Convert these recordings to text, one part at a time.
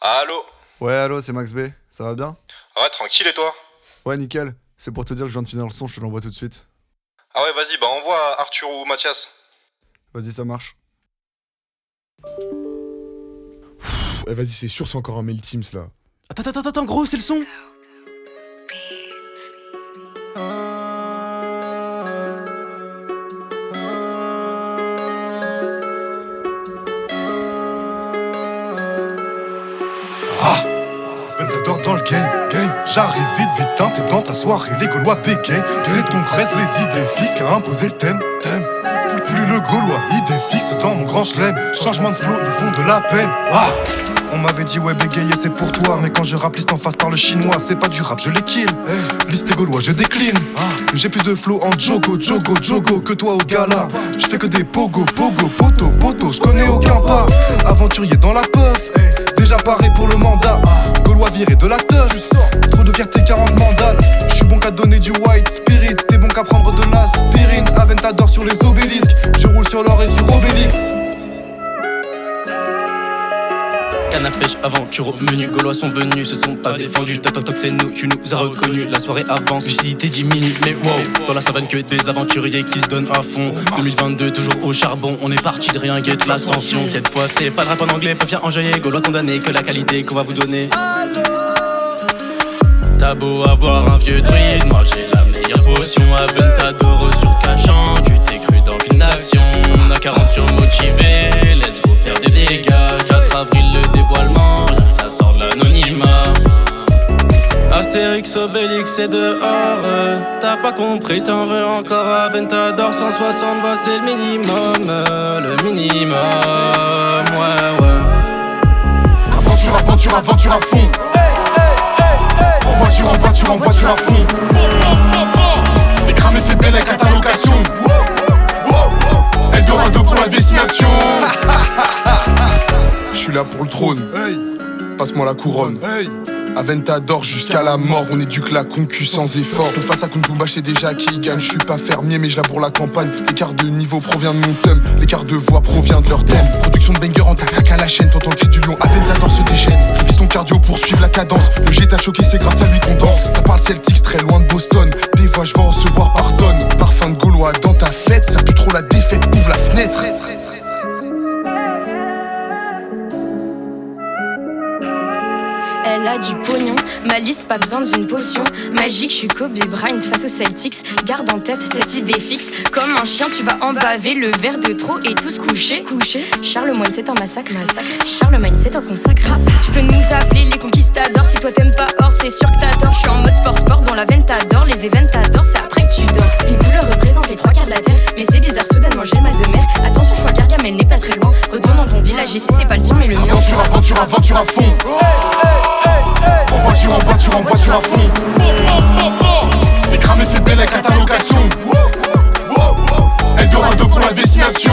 Allô? Ouais, allô, c'est Max B, ça va bien? Ouais, tranquille et toi? Ouais, nickel. C'est pour te dire que je viens de finir le son, je te l'envoie tout de suite. Ah ouais, vas-y, bah envoie Arthur ou Mathias. Vas-y, ça marche. Vas-y, c'est sûr, c'est encore un mail Teams là. Attends, gros, c'est le son. T'adores dans le game. J'arrive vite, hein, t'es dans ta soirée, les Gaulois béquets. C'est ton presse, les idées fixes qui a imposé le thème. Plus le Gaulois, idée fixe dans mon grand chelem. Changement de flow, ils font de la peine. On m'avait dit ouais bégayer c'est pour toi. Mais quand je rappe liste en face par le chinois, c'est pas du rap, je les kill. Liste et Gaulois, je décline. J'ai plus de flow en jogo que toi au gala. Je fais que des pogo, poto, je connais aucun pas. Aventurier dans la puff, déjà paré pour le mandat. Gaulois viré de la teuf, trop de fierté 40 mandales. Je suis bon qu'à donner du white spirit, t'es bon qu'à prendre de l'aspirine. Aventador sur les obélisques, je roule sur l'or et sur Obélix. Canne à pêche, aventure au menu. Gaulois sont venus, se sont pas défendus. Toc, c'est nous, tu nous as reconnus. La soirée avance, lucidité 10 minutes. Mais wow, dans la savane que des aventuriers qui se donnent à fond. 2022, toujours au charbon. On est parti de rien, guette l'ascension. Cette fois, c'est pas de rap en anglais, pas bien enjaillé. Gaulois condamné, que la qualité qu'on va vous donner. T'as beau avoir un vieux druide, moi j'ai la meilleure potion. Aventador sur cachant, tu t'es cru dans film d'action. On a 40 sur motivé, let's go faire des dégâts. 4 avril le dévoilement, rien que ça sort de l'anonymat. Astérix, Obélix c'est dehors. T'as pas compris, t'en veux encore. Aventador 160, bah c'est le minimum. Le minimum, ouais. Aventure à fond. En voiture à fond. T'es cramé, fait belle avec ta location. Eldorado pour la destination. Je suis là pour le trône. Passe-moi la couronne. Aventador jusqu'à la mort, on éduque la concu sans effort. On face à Kuntumba, c'est déjà qui gagne. Je suis pas fermier, mais je là pour la campagne. L'écart de niveau provient de mon thème, l'écart de voix provient de leur thème. Production de banger en tac à la chaîne, t'entends le cri du lion. Aventador se déchaîne, révise ton cardio pour suivre la cadence. Le G t'a choqué, c'est grâce à lui qu'on danse. Ça parle Celtics, très loin de Boston. Des voix, je vais en recevoir par tonnes. Parfum de Gaulois dans ta fête, ça pue trop la défaite, ouvre la fenêtre. Elle a du pognon, ma liste pas besoin d'une potion magique, je suis Kobe Bryant face aux Celtics. Garde en tête cette idée fixe. Comme un chien tu vas en baver, le verre de trop et tous couchés. Charlemagne c'est un massacre. Charlemagne c'est un consacre. Tu peux nous appeler les conquistadors. Si toi t'aimes pas or c'est sûr que t'as tort. Je suis en mode sport dans la Ventador. Les Eventador c'est après que tu dors. Une couleur représente les 3 quarts de la terre. Mais c'est bizarre soudainement j'ai le mal de mer. Attention je vois Gargamel n'est pas très loin. Retourne dans ton village ici c'est pas le tien mais le mien. Aventure à fond. En voiture à fond. T'es cramé, fait belle avec ta location. Eldorado pour la destination.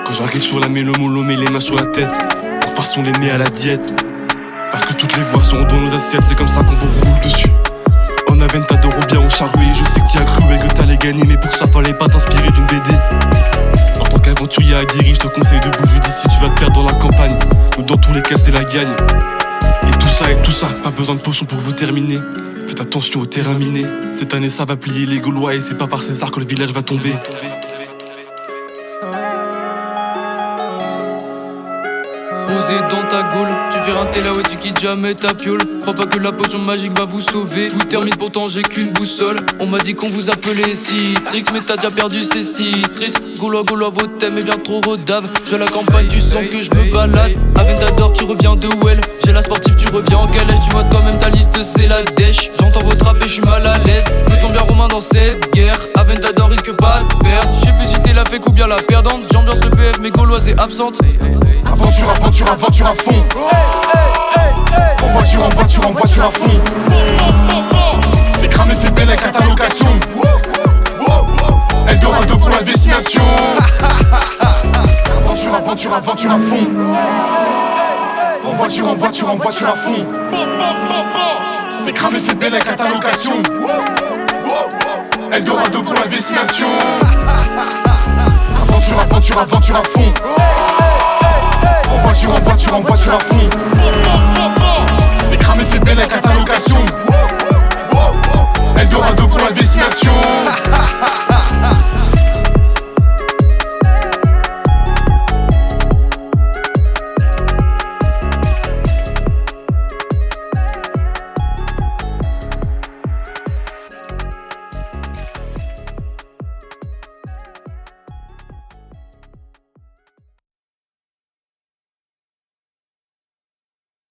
Quand j'arrive sur la mélomolo, mets les mains sur la tête. En façon les met à la diète. Parce que toutes les voix sont dans nos assiettes, c'est comme ça qu'on vous roule dessus. En Aventador ou bien au charrué, je sais que t'y as cru et que t'allais gagner, mais pour ça fallait pas t'inspirer d'une BD. En tant qu'aventurier aguerri, je te conseille de bouger d'ici, tu vas te perdre dans la campagne. Nous dans tous les cas c'est la gagne. Et tout ça, pas besoin de potion pour vous terminer. Faites attention au terrain miné. Cette année ça va plier les Gaulois et c'est pas par César que le village va tomber. Posé dans ta gaule, tu fais rinter là, ouais tu quittes jamais ta piole. Crois pas que la potion magique va vous sauver. Vous termine pourtant j'ai qu'une boussole. On m'a dit qu'on vous appelait Citrix, mais t'as déjà perdu ces citrus. Gaulois, vos thèmes est bien trop redave. Je vais à la campagne, tu sens que je me balade. Aventador qui revient de Well. J'ai la sportive, tu reviens en calèche. Tu vois toi-même ta liste c'est la dèche. J'entends votre rap et je suis mal à l'aise. Je me sens bien romain dans cette guerre. Aventador risque pas de perdre. Je sais plus si t'es la fake ou bien la perdante. J'ambiance le PF mais Gauloise est absente. Aventure à fond. En voiture à fond. T'es cramé, fait belle avec ta location. Eldorado pour la destination. Aventure à fond. En voiture à fond. T'es cramé, fait belle avec ta location. Eldorado pour la destination. Aventure, aventure, aventure à fond. En voiture, en voiture, en voiture à fond. T'es cramé, fait belle avec la location. Eldorado pour la destination.